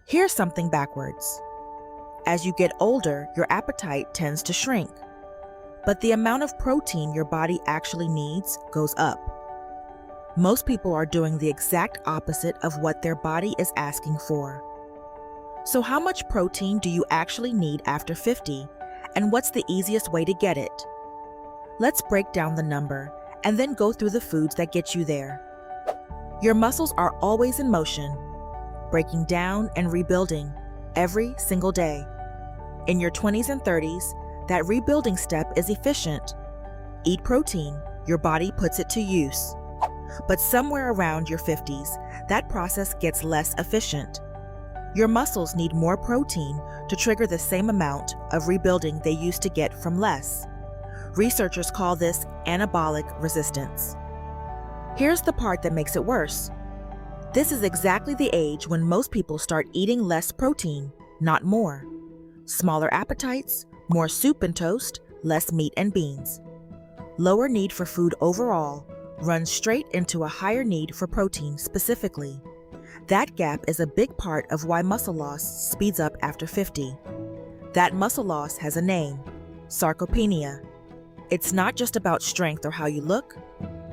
Here's something backwards. As you get older, your appetite tends to shrink, but the amount of protein your body actually needs goes up. Most people are doing the exact opposite of what their body is asking for. So how much protein do you actually need after 50, and what's the easiest way to get it? Let's break down the number and then go through the foods that get you there. Your muscles are always in motion, breaking down and rebuilding every single day. In your 20s and 30s, that rebuilding step is efficient. Eat protein, your body puts it to use. But somewhere around your 50s, that process gets less efficient. Your muscles need more protein to trigger the same amount of rebuilding they used to get from less. Researchers call this anabolic resistance. Here's the part that makes it worse. This is exactly the age when most people start eating less protein, not more. Smaller appetites, more soup and toast, less meat and beans. Lower need for food overall runs straight into a higher need for protein specifically. That gap is a big part of why muscle loss speeds up after 50. That muscle loss has a name: sarcopenia. It's not just about strength or how you look.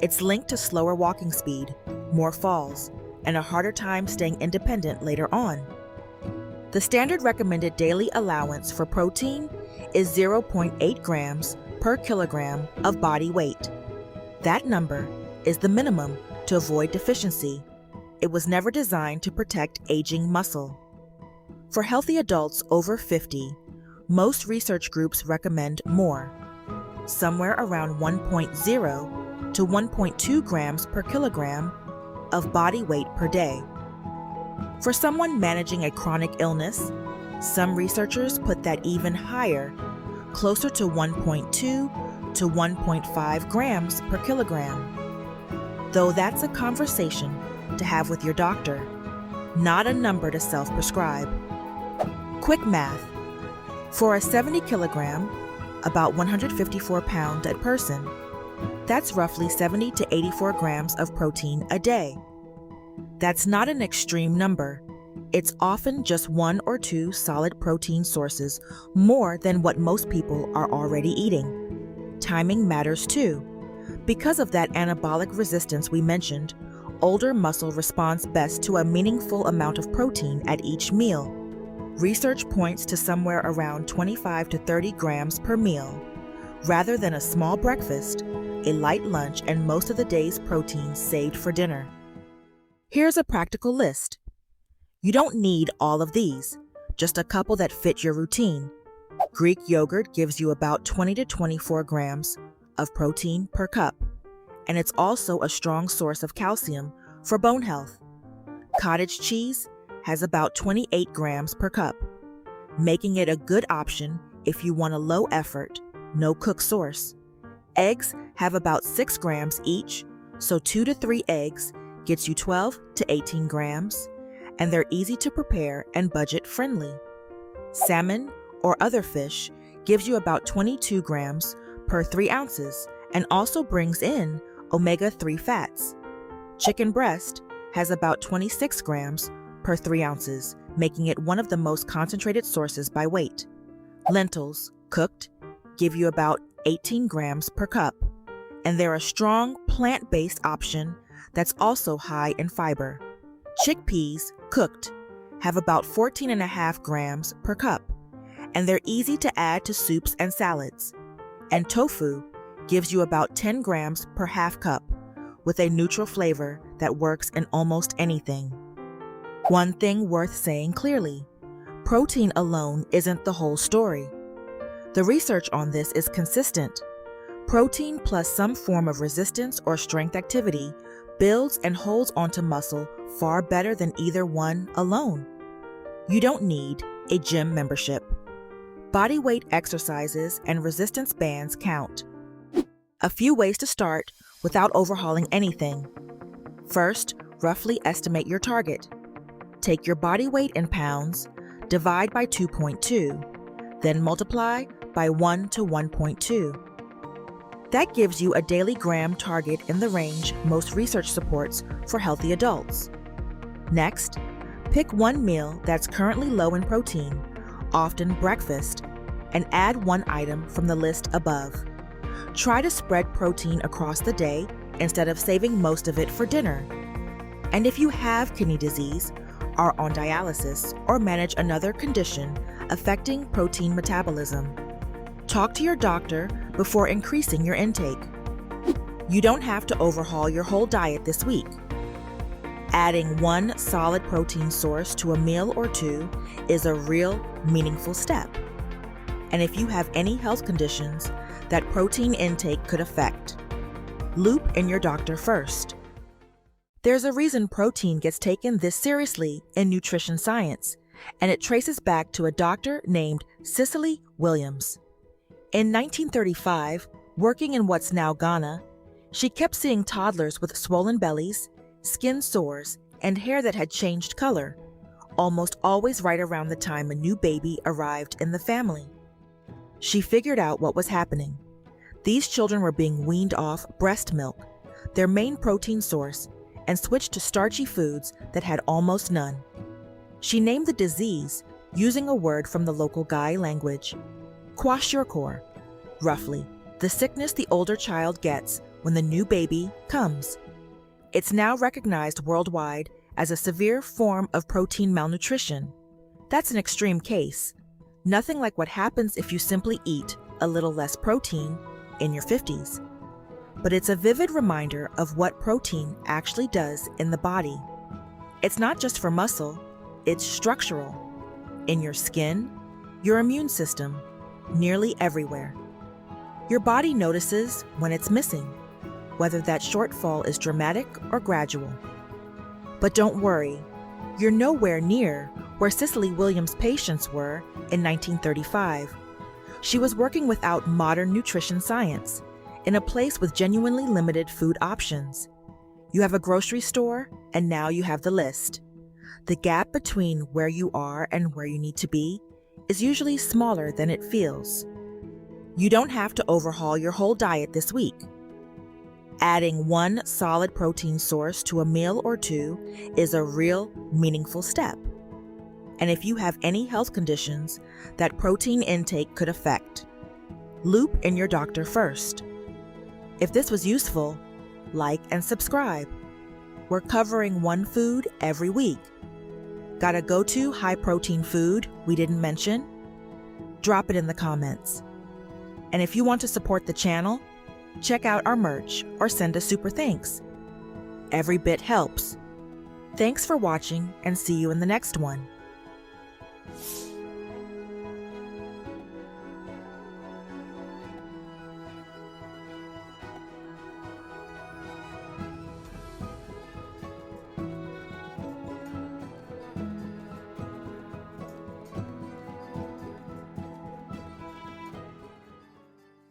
It's linked to slower walking speed, more falls, and a harder time staying independent later on. The standard recommended daily allowance for protein is 0.8 grams per kilogram of body weight. That number is the minimum to avoid deficiency. It was never designed to protect aging muscle. For healthy adults over 50, most research groups recommend more, somewhere around 1.0 to 1.2 grams per kilogram of body weight per day. For someone managing a chronic illness, some researchers put that even higher, closer to 1.2 to 1.5 grams per kilogram. Though that's a conversation to have with your doctor, not a number to self-prescribe. Quick math. For a 70 kilogram, about 154 pound a person, that's roughly 70 to 84 grams of protein a day. That's not an extreme number. It's often just one or two solid protein sources more than what most people are already eating. Timing matters too. Because of that anabolic resistance we mentioned, older muscle responds best to a meaningful amount of protein at each meal. Research points to somewhere around 25 to 30 grams per meal. Rather than a small breakfast, a light lunch, and most of the day's protein saved for dinner. Here's a practical list. You don't need all of these, just a couple that fit your routine. Greek yogurt gives you about 20 to 24 grams of protein per cup, and it's also a strong source of calcium for bone health. Cottage cheese has about 28 grams per cup, making it a good option if you want a low-effort, no-cook source. Eggs have about 6 grams each, so 2 to 3 eggs gets you 12 to 18 grams, and they're easy to prepare and budget-friendly. Salmon or other fish gives you about 22 grams per 3 ounces and also brings in omega-3 fats. Chicken breast has about 26 grams per 3 ounces, making it one of the most concentrated sources by weight. Lentils, cooked, give you about 18 grams per cup, and they're a strong plant-based option that's also high in fiber. Chickpeas, cooked, have about 14.5 grams per cup, and they're easy to add to soups and salads. And tofu gives you about 10 grams per half cup, with a neutral flavor that works in almost anything. One thing worth saying clearly: protein alone isn't the whole story. The research on this is consistent. Protein plus some form of resistance or strength activity builds and holds onto muscle far better than either one alone. You don't need a gym membership. Body weight exercises and resistance bands count. A few ways to start without overhauling anything. First, roughly estimate your target. Take your body weight in pounds, divide by 2.2, then multiply by 1 to 1.2. That gives you a daily gram target in the range most research supports for healthy adults. Next, Pick one meal that's currently low in protein, often breakfast, and add one item from the list above. Try to spread protein across the day instead of saving most of it for dinner. And if you have kidney disease, are on dialysis, or manage another condition affecting protein metabolism, talk to your doctor before increasing your intake. You don't have to overhaul your whole diet this week. Adding one solid protein source to a meal or two is a real, meaningful step. And if you have any health conditions that protein intake could affect, loop in your doctor first. There's a reason protein gets taken this seriously in nutrition science, and it traces back to a doctor named Cicely Williams. In 1935, working in what's now Ghana, she kept seeing toddlers with swollen bellies, skin sores, and hair that had changed color, almost always right around the time a new baby arrived in the family. She figured out what was happening. These children were being weaned off breast milk, their main protein source, and switched to starchy foods that had almost none. She named the disease using a word from the local Gai language, kwashiorkor, roughly the sickness the older child gets when the new baby comes. It's now recognized worldwide as a severe form of protein malnutrition. That's an extreme case, nothing like what happens if you simply eat a little less protein in your 50s. But it's a vivid reminder of what protein actually does in the body. It's not just for muscle, it's structural. In your skin, your immune system, nearly everywhere. Your body notices when it's missing, whether that shortfall is dramatic or gradual. But don't worry, you're nowhere near where Cicely Williams' patients were in 1935. She was working without modern nutrition science, in a place with genuinely limited food options. You have a grocery store, and now you have the list. The gap between where you are and where you need to be is usually smaller than it feels. You don't have to overhaul your whole diet this week. Adding one solid protein source to a meal or two is a real, meaningful step. And if you have any health conditions that protein intake could affect, loop in your doctor first. If this was useful, like and subscribe. We're covering one food every week. Got a go-to high-protein food we didn't mention? Drop it in the comments. And if you want to support the channel, check out our merch or send a super thanks. Every bit helps. Thanks for watching, and see you in the next one.